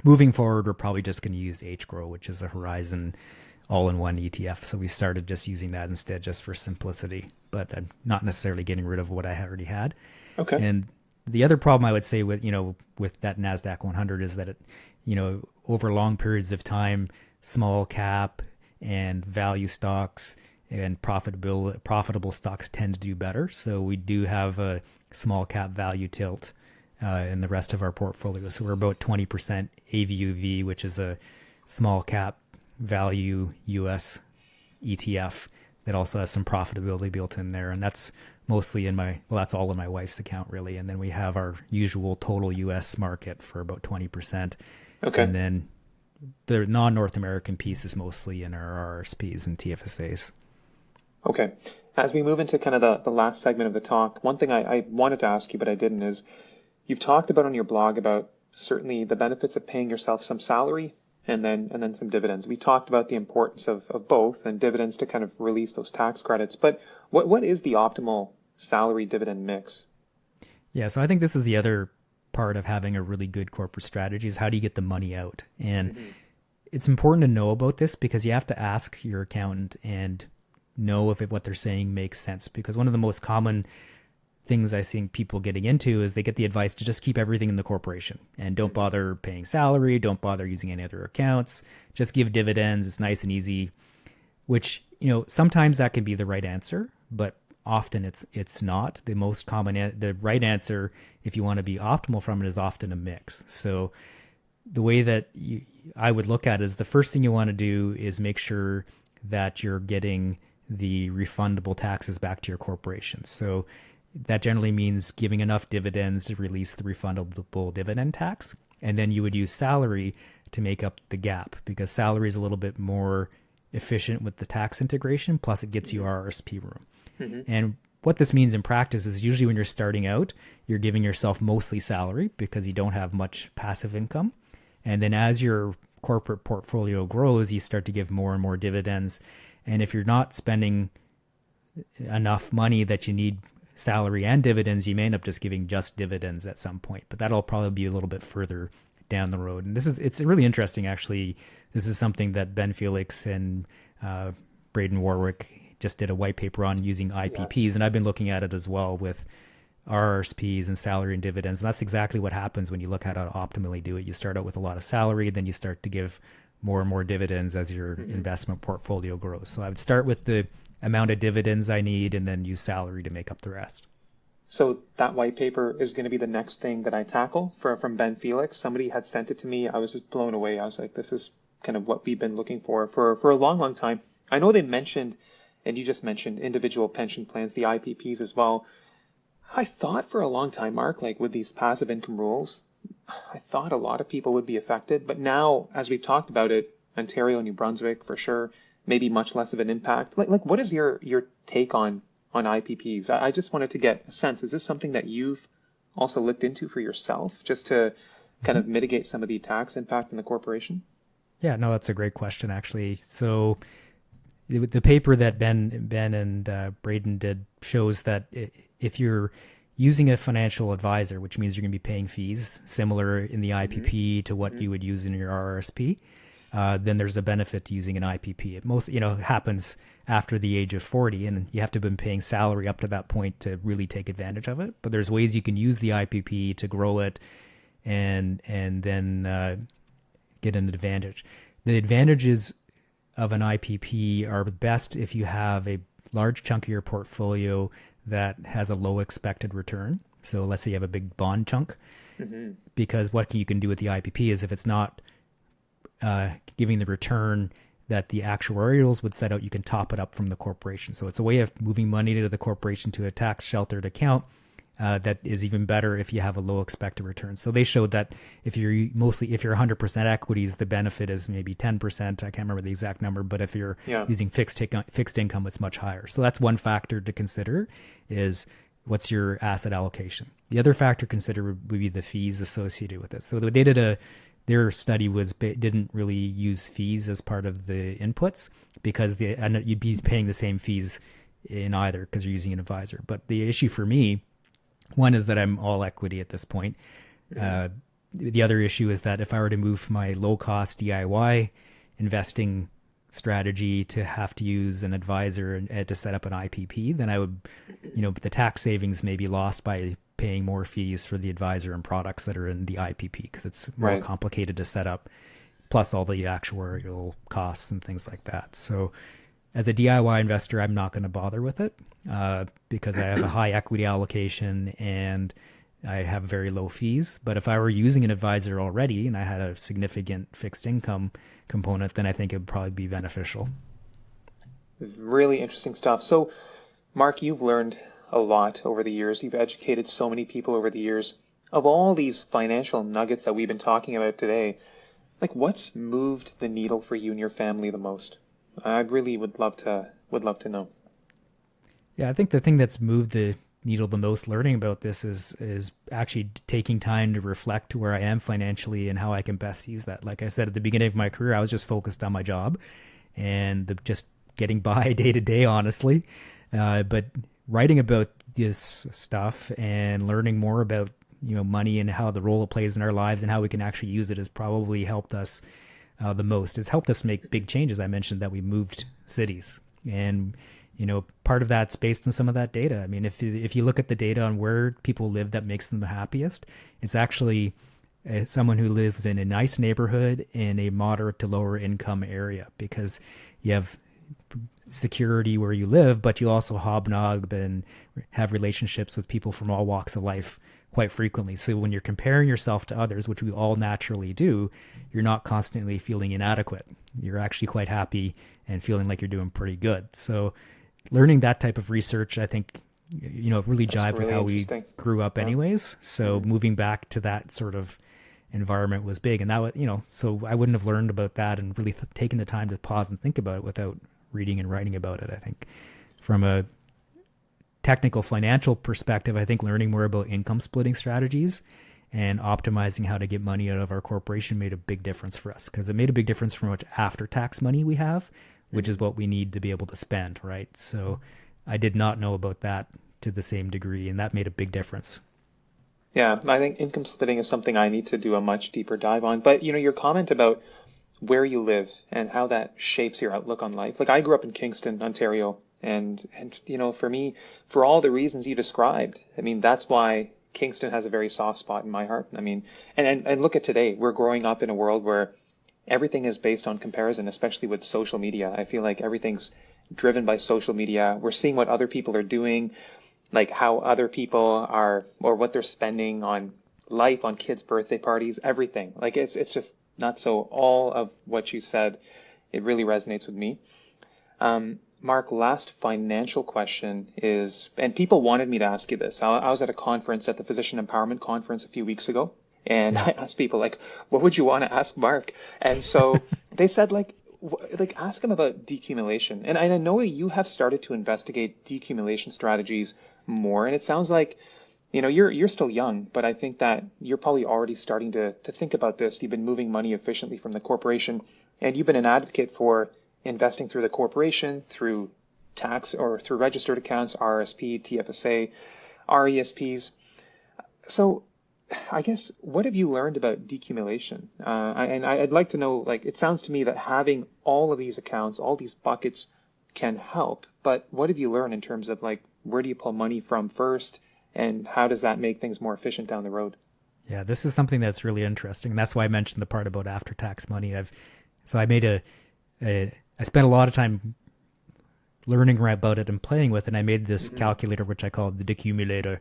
Moving forward, we're probably just going to use HGROW, which is a Horizon all-in-one ETF. So we started just using that instead, just for simplicity, but I'm not necessarily getting rid of what I already had. Okay. And the other problem I would say with that NASDAQ 100 is that it, over long periods of time, small cap and value stocks and profitable stocks tend to do better. So we do have a small cap value tilt in the rest of our portfolio. So we're about 20% AVUV, which is a small cap value US ETF that also has some profitability built in there. And that's mostly that's all in my wife's account really. And then we have our usual total US market for about 20%. Okay. And then the non-North American piece is mostly in our RRSPs and TFSAs. Okay. As we move into kind of the last segment of the talk, one thing I wanted to ask you, but I didn't, is you've talked about on your blog about certainly the benefits of paying yourself some salary and then some dividends. We talked about the importance of both and dividends to kind of release those tax credits. But what is the optimal salary dividend mix? Yeah, so I think this is the other part of having a really good corporate strategy is how do you get the money out? And it's important to know about this because you have to ask your accountant and know if what they're saying makes sense. Because one of the most common things I see people getting into is they get the advice to just keep everything in the corporation and don't bother paying salary, don't bother using any other accounts, just give dividends. It's nice and easy, which, sometimes that can be the right answer, but often it's not. The most common, the right answer, if you want to be optimal from it, is often a mix. So the way that I would look at it is the first thing you want to do is make sure that you're getting the refundable taxes back to your corporation. So that generally means giving enough dividends to release the refundable dividend tax. And then you would use salary to make up the gap because salary is a little bit more efficient with the tax integration. Plus it gets you RRSP room. And what this means in practice is usually when you're starting out, you're giving yourself mostly salary because you don't have much passive income. And then as your corporate portfolio grows, you start to give more and more dividends. And if you're not spending enough money that you need salary and dividends, you may end up just giving just dividends at some point, but that'll probably be a little bit further down the road. And it's really interesting, actually. This is something that Ben Felix and Braden Warwick just did a white paper on using IPPs. Yes. And I've been looking at it as well with RRSPs and salary and dividends. And that's exactly what happens when you look at how to optimally do it. You start out with a lot of salary, then you start to give more and more dividends as your investment portfolio grows. So I would start with the amount of dividends I need and then use salary to make up the rest. So that white paper is going to be the next thing that I tackle from Ben Felix. Somebody had sent it to me. I was just blown away. I was like, this is kind of what we've been looking for a long, long time. I know they mentioned, and you just mentioned individual pension plans, the IPPs as well. I thought for a long time, Mark, like with these passive income rules, I thought a lot of people would be affected. But now, as we've talked about it, Ontario, New Brunswick, for sure, maybe much less of an impact. Like what is your take on IPPs? I just wanted to get a sense. Is this something that you've also looked into for yourself, just to kind of mitigate some of the tax impact in the corporation? Yeah, no, that's a great question, actually. So the paper that Ben and Braden did shows that if you're using a financial advisor, which means you're going to be paying fees similar in the IPP to what you would use in your RRSP, then there's a benefit to using an IPP. It happens after the age of 40, and you have to have been paying salary up to that point to really take advantage of it. But there's ways you can use the IPP to grow it and then get an advantage. The advantages of an IPP are best if you have a large chunk of your portfolio that has a low expected return. So let's say you have a big bond chunk, because what you can do with the IPP is if it's not giving the return that the actuarials would set out, you can top it up from the corporation. So it's a way of moving money to the corporation to a tax sheltered account that is even better if you have a low expected return. So they showed that if you're 100% equities, the benefit is maybe 10%. I can't remember the exact number, but if you're using fixed income, it's much higher. So that's one factor to consider is what's your asset allocation. The other factor to consider would be the fees associated with it. So they did their study didn't really use fees as part of the inputs because you'd be paying the same fees in either because you're using an advisor. But the issue for me, one is that I'm all equity at this point. The other issue is that if I were to move my low cost DIY investing strategy to have to use an advisor and to set up an IPP, then I would, the tax savings may be lost by paying more fees for the advisor and products that are in the IPP because it's more complicated to set up, plus all the actuarial costs and things like that. So as a DIY investor, I'm not going to bother with it because I have a high equity allocation and I have very low fees. But if I were using an advisor already and I had a significant fixed income component, then I think it would probably be beneficial. Really interesting stuff. So, Mark, you've learned a lot over the years. You've educated so many people over the years. Of all these financial nuggets that we've been talking about today, like what's moved the needle for you and your family the most? I really would love to know. Yeah, I think the thing that's moved the needle the most learning about this is actually taking time to reflect to where I am financially and how I can best use that. Like I said at the beginning of my career, I was just focused on my job and just getting by day to day, honestly. But writing about this stuff and learning more about money and how the role it plays in our lives and how we can actually use it has probably helped us the most. It's helped us make big changes. I mentioned that we moved cities, and part of that's based on some of that data. I mean, if you look at the data on where people live that makes them the happiest, it's actually someone who lives in a nice neighborhood in a moderate to lower income area, because you have security where you live, but you also hobnob and have relationships with people from all walks of life quite frequently. So when you're comparing yourself to others, which we all naturally do, you're not constantly feeling inadequate. You're actually quite happy and feeling like you're doing pretty good. So learning that type of research, I think, really jive with how we grew up anyways. So moving back to that sort of environment was big. And that was, so I wouldn't have learned about that and really taken the time to pause and think about it without reading and writing about it. I think from a technical financial perspective, I think learning more about income splitting strategies and optimizing how to get money out of our corporation made a big difference for us, because it made a big difference for how much after tax money we have, which is what we need to be able to spend, right? So I did not know about that to the same degree, and that made a big difference. Yeah, I think income splitting is something I need to do a much deeper dive on. But your comment about where you live and how that shapes your outlook on life. Like I grew up in Kingston, Ontario, and for me, for all the reasons you described, I mean, that's why Kingston has a very soft spot in my heart. I mean, and look at today, we're growing up in a world where everything is based on comparison, especially with social media. I feel like everything's driven by social media. We're seeing what other people are doing, like how other people are, or what they're spending on life, on kids' birthday parties, everything. Like it's just not so. All of what you said, it really resonates with me. Mark, last financial question is, and people wanted me to ask you this. I was at a conference, at the Physician Empowerment Conference a few weeks ago, and Yeah. I asked people like, what would you want to ask Mark? And so they said like ask him about decumulation. And I know you have started to investigate decumulation strategies more, and it sounds like you're still young, but I think that you're probably already starting to think about this. You've been moving money efficiently from the corporation, and you've been an advocate for investing through the corporation, through tax or through registered accounts, RSP, TFSA, RESPs. So I guess, what have you learned about decumulation? And I'd like to know, like, it sounds to me that having all of these accounts, all these buckets can help, but what have you learned in terms of like, where do you pull money from first, and how does that make things more efficient down the road? Yeah, this is something that's really interesting. And that's why I mentioned the part about after tax money. I made I spent a lot of time learning about it and playing with it. And I made this calculator, which I call the decumulator,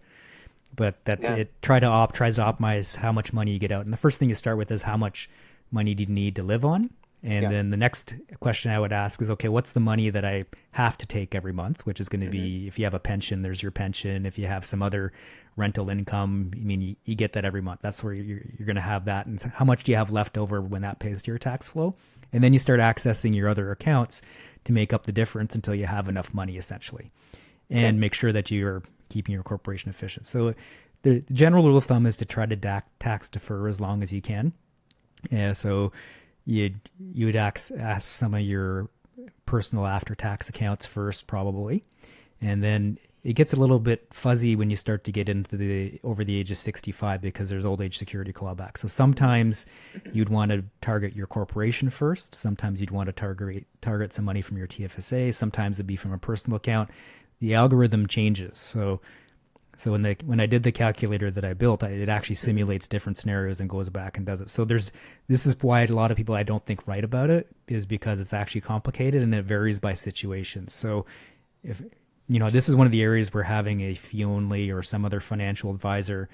but that Yeah. it tries to optimize how much money you get out. And the first thing you start with is how much money do you need to live on? And Yeah. then the next question I would ask is, okay, what's the money that I have to take every month? Which is going to be, if you have a pension, there's your pension. If you have some other rental income, I mean, you get that every month. That's where you're going to have that. And so how much do you have left over when that pays to your tax flow? And then you start accessing your other accounts to make up the difference until you have enough money, essentially, and make sure that you're keeping your corporation efficient. So the general rule of thumb is to try to tax defer as long as you can. Yeah, so you would ask some of your personal after tax accounts first, probably, and then it gets a little bit fuzzy when you start to get into the over the age of 65, because there's old age security clawback. So sometimes you'd want to target your corporation first. Sometimes you'd want to target some money from your TFSA. Sometimes it'd be from a personal account. The algorithm changes. So when I did the calculator that I built, it actually simulates different scenarios and goes back and does it. So this is why a lot of people I don't think write about it, is because it's actually complicated and it varies by situation. So if this is one of the areas where having a fee only or some other financial advisor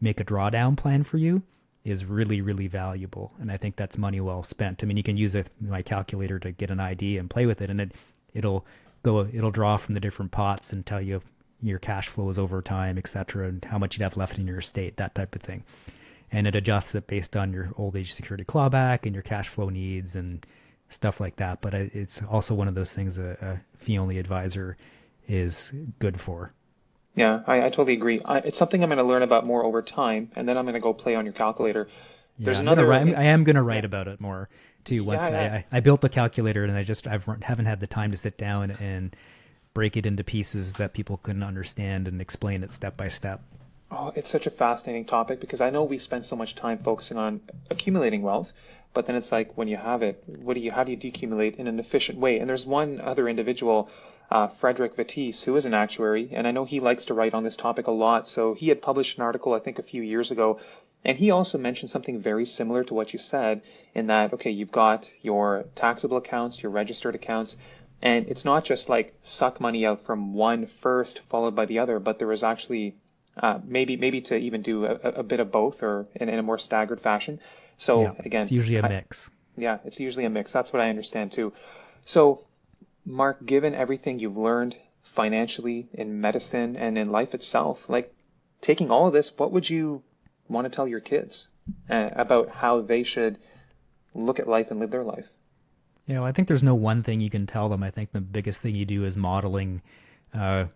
make a drawdown plan for you is really, really valuable. And I think that's money well spent. I mean, you can use my calculator to get an idea and play with it, and it'll draw from the different pots and tell you your cash flows over time, et cetera, and how much you'd have left in your estate, that type of thing. and it adjusts it based on your old age security clawback and your cash flow needs and stuff like that. But it's also one of those things that a fee-only advisor is good for. Yeah, I totally agree. It's something I'm going to learn about more over time, and then I'm going to go play on your calculator. Yeah, There's another. I am gonna Yeah, write about it more too. Once yeah. I built the calculator, and haven't had the time to sit down and break it into pieces that people can understand and explain it step by step. Oh, it's such a fascinating topic because I know we spend so much time focusing on accumulating wealth, but then it's like when you have it, how do you decumulate in an efficient way? And there's one other individual, Frederick Vatisse, who is an actuary, and I know he likes to write on this topic a lot. So he had published an article, I think, a few years ago, and he also mentioned something very similar to what you said in that, okay, you've got your taxable accounts, your registered accounts, and it's not just like suck money out from one first, followed by the other, but there is actually maybe to even do a bit of both or in a more staggered fashion. Yeah, So it's again, usually a mix. yeah, it's usually a mix. That's what I understand too. So Mark, given everything you've learned financially in medicine and in life itself, like taking all of this, what would you want to tell your kids about how they should look at life and live their life? You know, I think there's no one thing you can tell them. I think the biggest thing you do is modeling uh,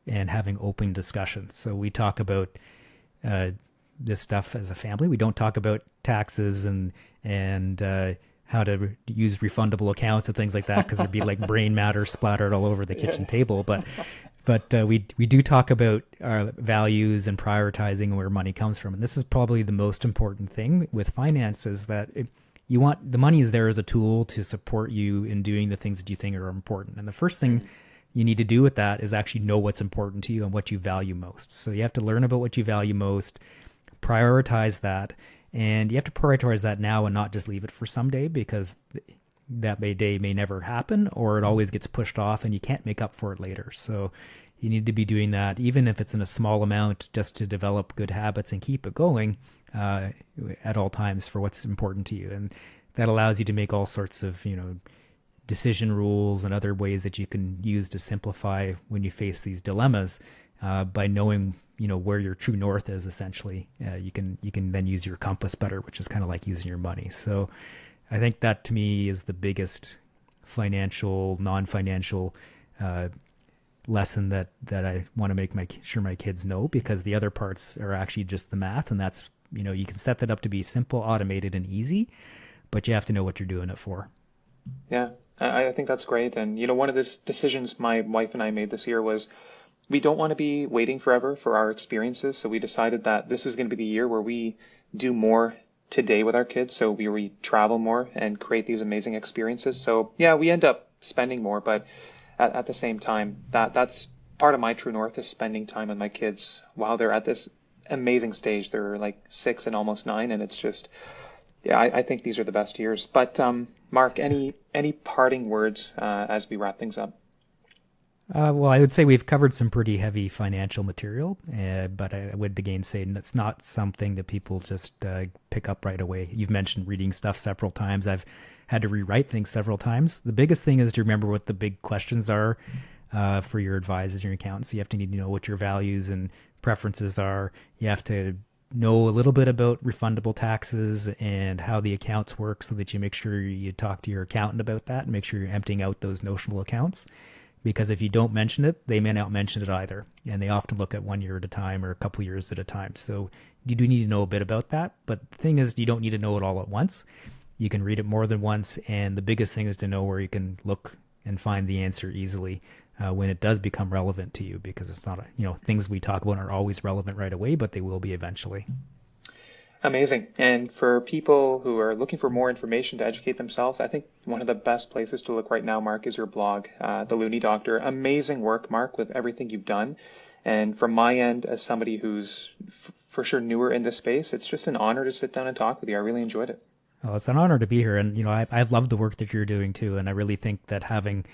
and having open discussions. So we talk about uh, this stuff as a family. We don't talk about taxes and how to use refundable accounts and things like that because there'd be like brain matter splattered all over the kitchen table. But we do talk about our values and prioritizing where money comes from. And this is probably the most important thing with finances that you want the money is there as a tool to support you in doing the things that you think are important. And the first thing you need to do with that is actually know what's important to you and what you value most. So you have to learn about what you value most, prioritize that, and you have to prioritize that now and not just leave it for someday because that day may never happen or it always gets pushed off and you can't make up for it later. So you need to be doing that, even if it's in a small amount, just to develop good habits and keep it going at all times for what's important to you. And that allows you to make all sorts of, decision rules and other ways that you can use to simplify when you face these dilemmas by knowing where your true north is. Essentially you can then use your compass better, which is kind of like using your money. So I think that to me is the biggest financial non-financial lesson that I want to make sure my kids know, because the other parts are actually just the math, and that's you can set that up to be simple, automated, and easy, but you have to know what you're doing it for. Yeah, I think that's great. And, one of the decisions my wife and I made this year was we don't want to be waiting forever for our experiences. So we decided that this is going to be the year where we do more today with our kids. So we travel more and create these amazing experiences. So yeah, we end up spending more, but at the same time, that's part of my true north is spending time with my kids while they're at this amazing stage. They're like 6 and almost 9, and it's just, yeah, I think these are the best years. But Mark, any parting words as we wrap things up? Well, I would say we've covered some pretty heavy financial material, but I would again say it's not something that people just pick up right away. You've mentioned reading stuff several times. I've had to rewrite things several times. The biggest thing is to remember what the big questions are for your advisors and your accountants. You have to need to know what your values and preferences are. You have to know a little bit about refundable taxes and how the accounts work so that you make sure you talk to your accountant about that and make sure you're emptying out those notional accounts. Because if you don't mention it, they may not mention it either. And they often look at 1 year at a time or a couple of years at a time. So you do need to know a bit about that. But the thing is, you don't need to know it all at once. You can read it more than once. And the biggest thing is to know where you can look and find the answer easily when it does become relevant to you. Because it's not, things we talk about aren't always relevant right away, but they will be eventually. Amazing. And for people who are looking for more information to educate themselves, I think one of the best places to look right now, Mark, is your blog, The Loonie Doctor. Amazing work, Mark, with everything you've done. And from my end, as somebody who's for sure newer in this space, it's just an honor to sit down and talk with you. I really enjoyed it. Well, it's an honor to be here. And, I've loved the work that you're doing too. And I really think that having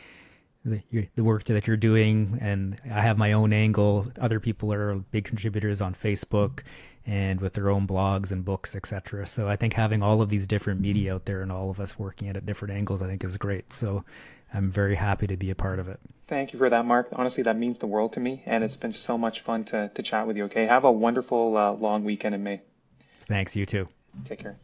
the work that you're doing, and I have my own angle. Other people are big contributors on Facebook and with their own blogs and books, etc. So I think having all of these different media out there and all of us working at different angles, I think is great. So I'm very happy to be a part of it. Thank you for that, Mark. Honestly, that means the world to me, and it's been so much fun to chat with you. Okay, have a wonderful long weekend in May. Thanks, you too. Take care.